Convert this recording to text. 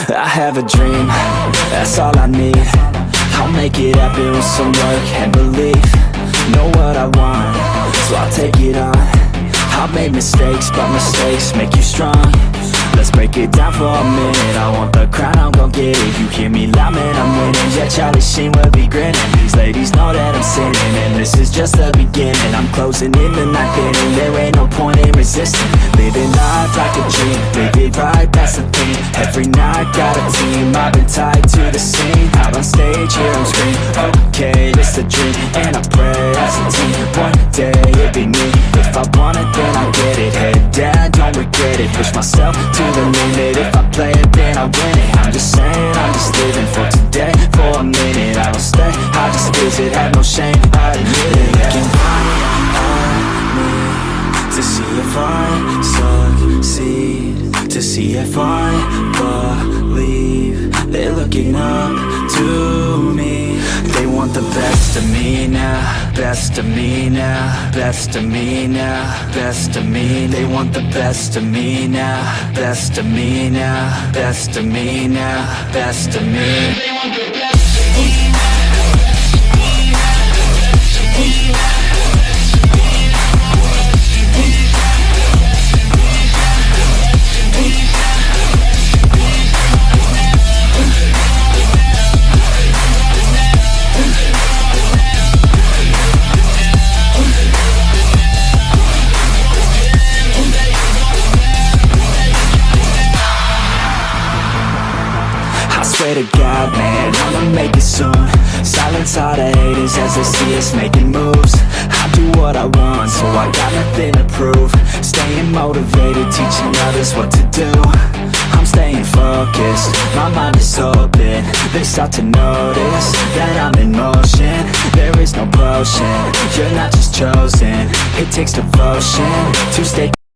I have a dream, that's all I need. I'll make it happen with some work and belief. Know what I want, so I'll take it on. I've made mistakes, but mistakes make you strong. Let's break it down for a minute. I want the crown, I'm gon' get it. You hear me loud, man, I'm winning. Yeah, Charlie Sheen will be grinning. These ladies know that I'm sinning, and this is just the beginning. I'm closing in the night inning. There ain't no point in resisting. Living life like a dream, live it right, that's the thing. Every night, got a team, I've been tied to the scene. Out on stage, hear them scream, okay, it's a dream. And I pray as a team, one day it'll be me. If I want it, then I get it. Head down, don't regret it. Push myself to the limit. If I play it, then I win it. I'm just saying, I'm just living for today. For a minute, I don't stay, I just visit. Have no shame, I admit it. Looking right at me to see if I succeed, to see if I believe. They're looking up to me. They want the best of me now, best of me now, best of me now, best of me. They want the best of me now, best of me now, best of me now, best of me. They want the best of me now. Swear to God, man, I'ma make it soon. Silence all the haters as they see us making moves. I do what I want, so I got nothing to prove. Staying motivated, teaching others what to do. I'm staying focused, my mind is open. They start to notice that I'm in motion. There is no potion, you're not just chosen. It takes devotion to stay